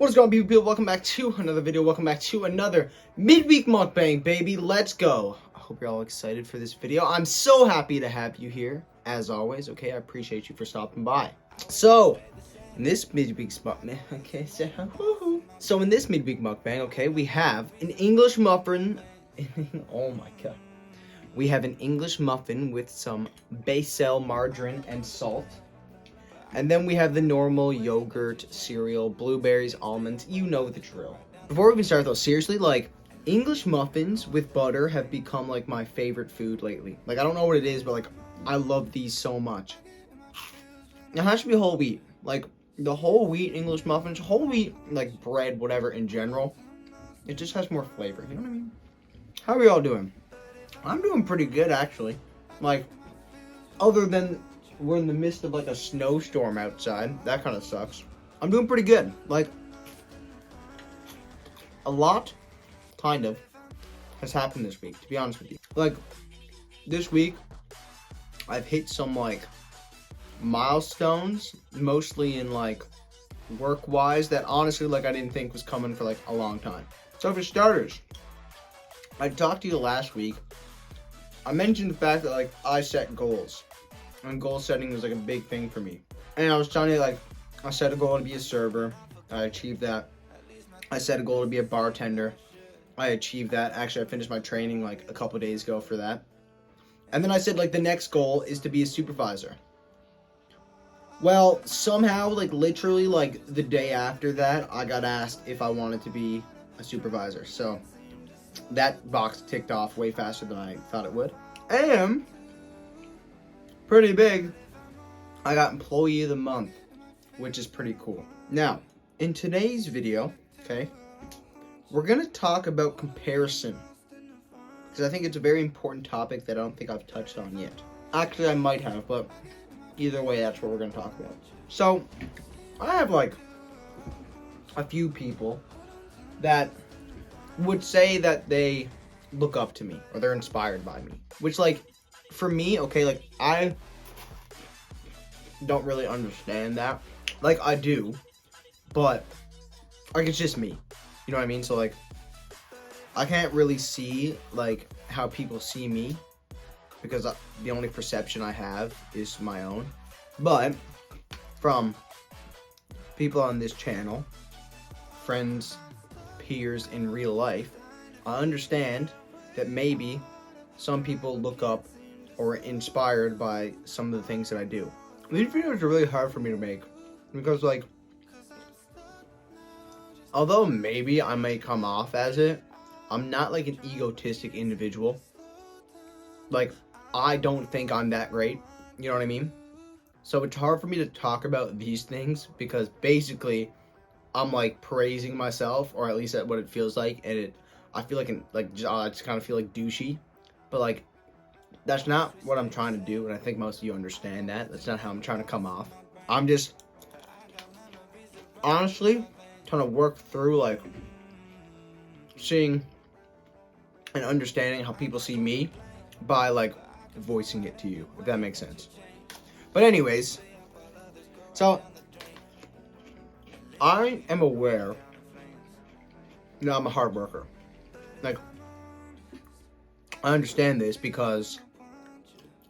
What is going on, people? Welcome back to another video. Welcome back to another midweek mukbang, baby. Let's go. I hope you're all excited for this video. I'm so happy to have you here, as always. Okay, I appreciate you for stopping by. So, in this midweek mukbang, okay, so in this midweek mukbang, okay, we have an English muffin. Oh my god. We have an English muffin with some basil, margarine, and salt. And then we have the normal yogurt, cereal, blueberries, almonds. You know the drill. Before we even start though, seriously, like, English muffins with butter have become like my favorite food lately. Like, I don't know what it is, but like, I love these so much. It has to be whole wheat. Like, the whole wheat English muffins, whole wheat, like, bread, whatever in general, it just has more flavor. You know what I mean? How are y'all doing? I'm doing pretty good, actually. Like, other than we're in the midst of like a snowstorm outside. That kind of sucks. I'm doing pretty good. Like, a lot, kind of, has happened this week, to be honest with you. Like, this week, I've hit some like milestones, mostly in like work-wise, that honestly, like, I didn't think was coming for like a long time. So for starters, I talked to you last week. I mentioned the fact that like I set goals. And goal setting was like a big thing for me. And I was telling you, like, I set a goal to be a server. I achieved that. I set a goal to be a bartender. I achieved that. Actually, I finished my training like a couple days ago for that. And then I said, like, the next goal is to be a supervisor. Well, somehow, like, literally, like, the day after that, I got asked if I wanted to be a supervisor. So that box ticked off way faster than I thought it would. And pretty big, I got Employee of the Month, which is pretty cool. Now, in today's video, okay, we're going to talk about comparison, because I think it's a very important topic that I don't think I've touched on yet. Actually, I might have, but either way, that's what we're going to talk about. So, I have, like, a few people that would say that they look up to me, or they're inspired by me, which, like, for me, okay, like, I don't really understand that. Like, I do, but, like, it's just me. You know what I mean? So, like, I can't really see, like, how people see me, because the only perception I have is my own. But, from people on this channel, friends, peers in real life, I understand that maybe some people look up or inspired by some of the things that I do. These videos are really hard for me to make, because, like, although maybe I may come off as it, I'm not like an egotistic individual. Like, I don't think I'm that great, you know what I mean? So it's hard for me to talk about these things, because basically I'm like praising myself, or at least that's what it feels like, and I feel like I just kind of feel like douchey, but like, that's not what I'm trying to do, and I think most of you understand that. That's not how I'm trying to come off. I'm just honestly trying to work through, like, seeing and understanding how people see me by, like, voicing it to you, if that makes sense. But anyways, so I am aware, you know, I'm a hard worker. Like, I understand this because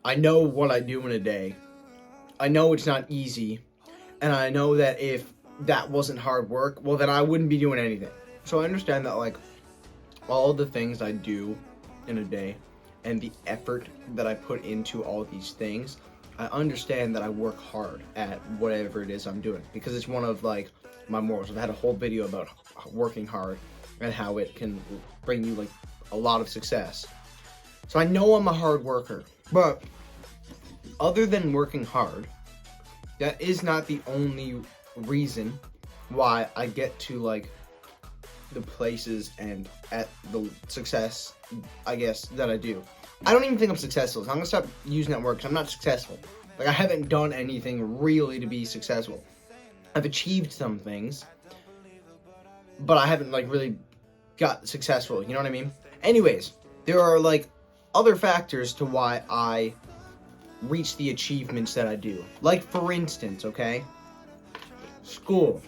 I know what I do in a day. I know it's not easy. And I know that if that wasn't hard work, well, then I wouldn't be doing anything. So I understand that, like, all the things I do in a day and the effort that I put into all these things, I understand that I work hard at whatever it is I'm doing. Because it's one of, like, my morals. I've had a whole video about working hard and how it can bring you, like, a lot of success. So I know I'm a hard worker, but other than working hard, that is not the only reason why I get to, like, the places and at the success, I guess, that I do. I don't even think I'm successful, so I'm gonna stop using that word, because I'm not successful. Like, I haven't done anything really to be successful. I've achieved some things, but I haven't, like, really got successful, you know what I mean? Anyways, there are, like, other factors to why I reach the achievements that I do. Like, for instance, okay, school.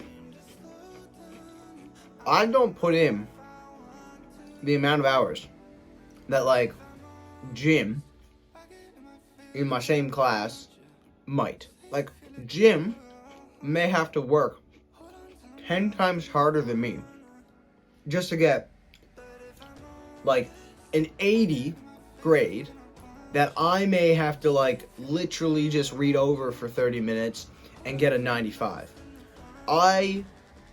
I don't put in the amount of hours that like Jim in my same class might. Like Jim may have to work 10 times harder than me just to get like an 80 grade that I may have to like literally just read over for 30 minutes and get a 95. I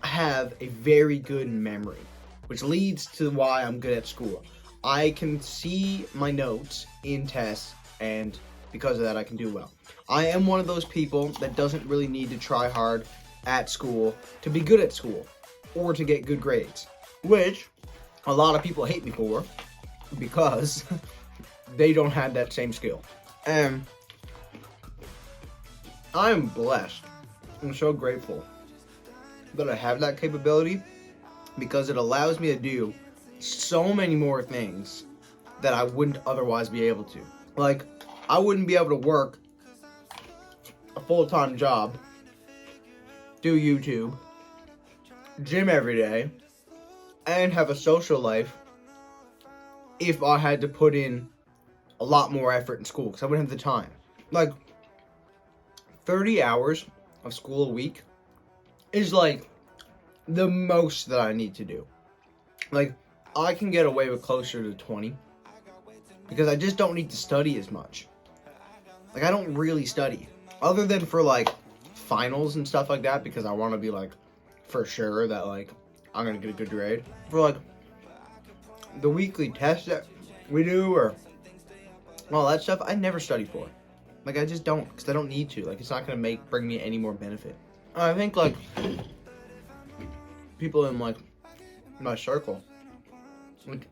have a very good memory, which leads to why I'm good at school. I can see my notes in tests, and because of that I can do well. I am one of those people that doesn't really need to try hard at school to be good at school or to get good grades, which a lot of people hate me for because they don't have that same skill. And I'm blessed. I'm so grateful that I have that capability because it allows me to do so many more things that I wouldn't otherwise be able to. Like, I wouldn't be able to work a full-time job, do YouTube, gym every day, and have a social life if I had to put in a lot more effort in school because I wouldn't have the time. Like, 30 hours of school a week is like the most that I need to do. Like, I can get away with closer to 20 because I just don't need to study as much. Like, I don't really study other than for like finals and stuff like that because I want to be like for sure that like I'm gonna get a good grade. For like the weekly tests that we do or all that stuff, I never study for. Like, I just don't because I don't need to. Like, it's not gonna bring me any more benefit. I think like people in like my circle, like,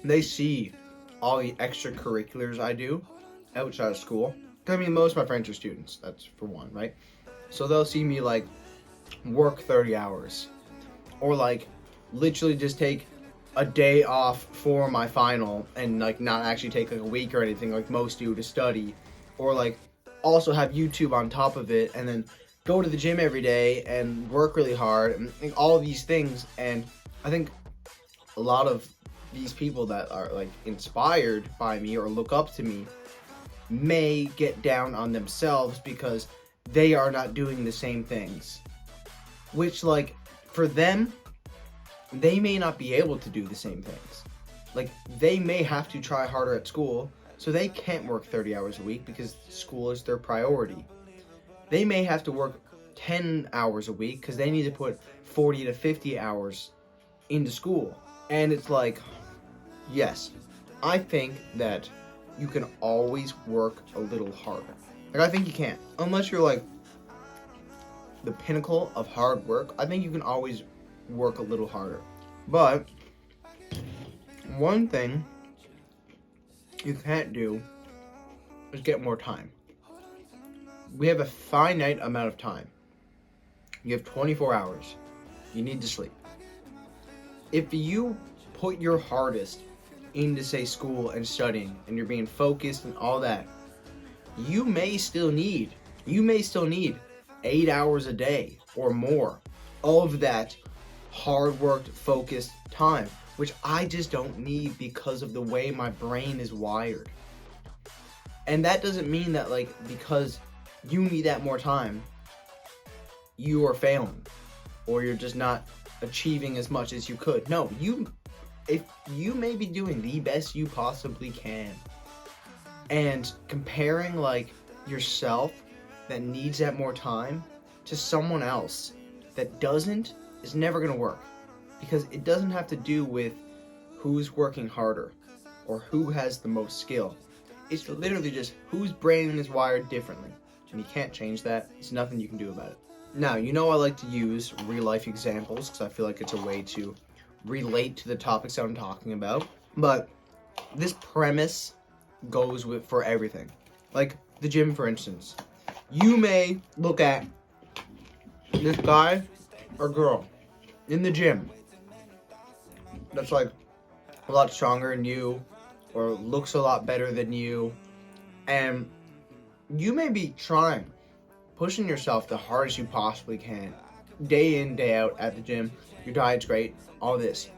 they see all the extracurriculars I do outside of school. I mean, most of my friends are students, that's for one, right? So they'll see me like work 30 hours or like literally just take a day off for my final and like not actually take like a week or anything like most do to study, or like also have YouTube on top of it and then go to the gym every day and work really hard and all these things. And I think a lot of these people that are like inspired by me or look up to me may get down on themselves because they are not doing the same things, which like for them, they may not be able to do the same things. Like, they may have to try harder at school, so they can't work 30 hours a week because school is their priority. They may have to work 10 hours a week because they need to put 40 to 50 hours into school. And it's like, yes, I think that you can always work a little harder. Like, I think you can. Unless you're like the pinnacle of hard work, I think you can always work a little harder. But one thing you can't do is get more time. We have a finite amount of time. You have 24 hours. You need to sleep. If you put your hardest into, say, school and studying, and you're being focused and all that, you may still need 8 hours a day or more of that hard worked, focused time, which I just don't need because of the way my brain is wired. And that doesn't mean that like because you need that more time, you are failing or you're just not achieving as much as you could. No, if you may be doing the best you possibly can, and comparing like yourself that needs that more time to someone else that doesn't is never going to work, because it doesn't have to do with who's working harder or who has the most skill. It's literally just whose brain is wired differently, and you can't change that. There's nothing you can do about it. Now, I like to use real life examples because I feel like it's a way to relate to the topics that I'm talking about, but this premise goes for everything. Like the gym, for instance. You may look at this guy or girl in the gym that's like a lot stronger than you or looks a lot better than you, and you may be pushing yourself the hardest you possibly can, day in, day out at the gym, your diet's great, all this.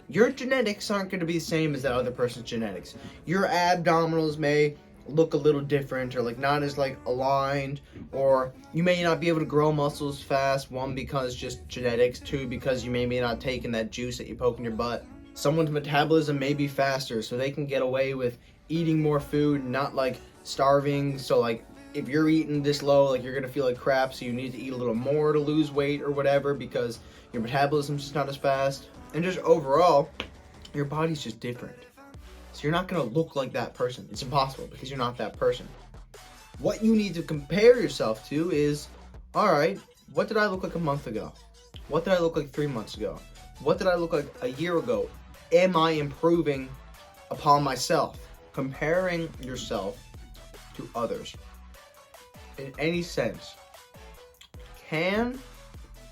Your genetics aren't going to be the same as that other person's genetics. Your abdominals may look a little different, or like not as like aligned, or you may not be able to grow muscles fast. One, because just genetics. Two, because you may not taking that juice that you poke in your butt. Someone's metabolism may be faster, so they can get away with eating more food, not like starving. So like if you're eating this low, like you're gonna feel like crap, so you need to eat a little more to lose weight or whatever, because your metabolism's just not as fast. And just overall, your body's just different. So you're not gonna look like that person. It's impossible, because you're not that person. What you need to compare yourself to is, all right, what did I look like a month ago? What did I look like 3 months ago? What did I look like a year ago? Am I improving upon myself? Comparing yourself to others, in any sense, can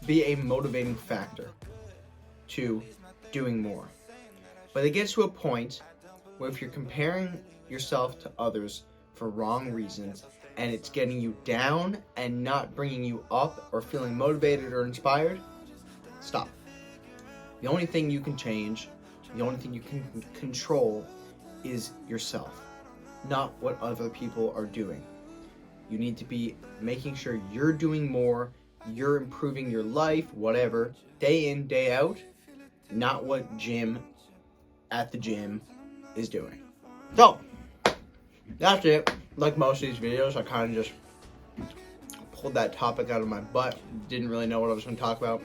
be a motivating factor to doing more. But it gets to a point where if you're comparing yourself to others for wrong reasons, and it's getting you down and not bringing you up or feeling motivated or inspired, stop. The only thing you can change, the only thing you can control is yourself, not what other people are doing. You need to be making sure you're doing more, you're improving your life, whatever, day in, day out, not what Jim at the gym is doing. So, that's it. Like most of these videos, I kind of just pulled that topic out of my butt. Didn't really know what I was going to talk about.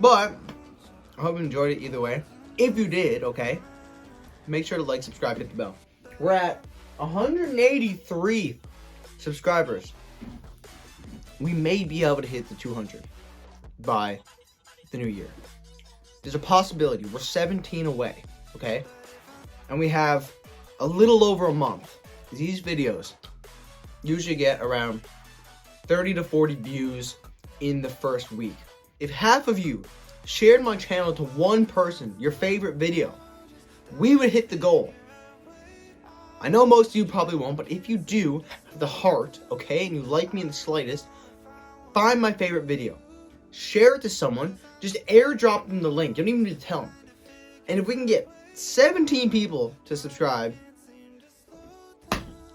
But I hope you enjoyed it either way. If you did, okay, make sure to like, subscribe, hit the bell. We're at 183 subscribers. We may be able to hit the 200 by the new year. There's a possibility. We're 17 away, okay? And we have a little over a month. These videos usually get around 30 to 40 views in the first week. If half of you shared my channel to one person, your favorite video, we would hit the goal. I know most of you probably won't, but if you do have the heart, okay, and you like me in the slightest, find my favorite video. Share it to someone. Just airdrop them the link. You don't even need to tell them. And if we can get 17 people to subscribe,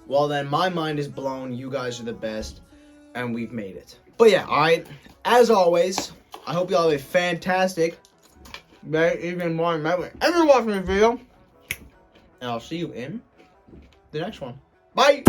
well then my mind is blown. You guys are the best, and we've made it. But yeah, alright, as always, I hope you all have a fantastic, even more night ever watching this video, and I'll see you in the next one. Bye!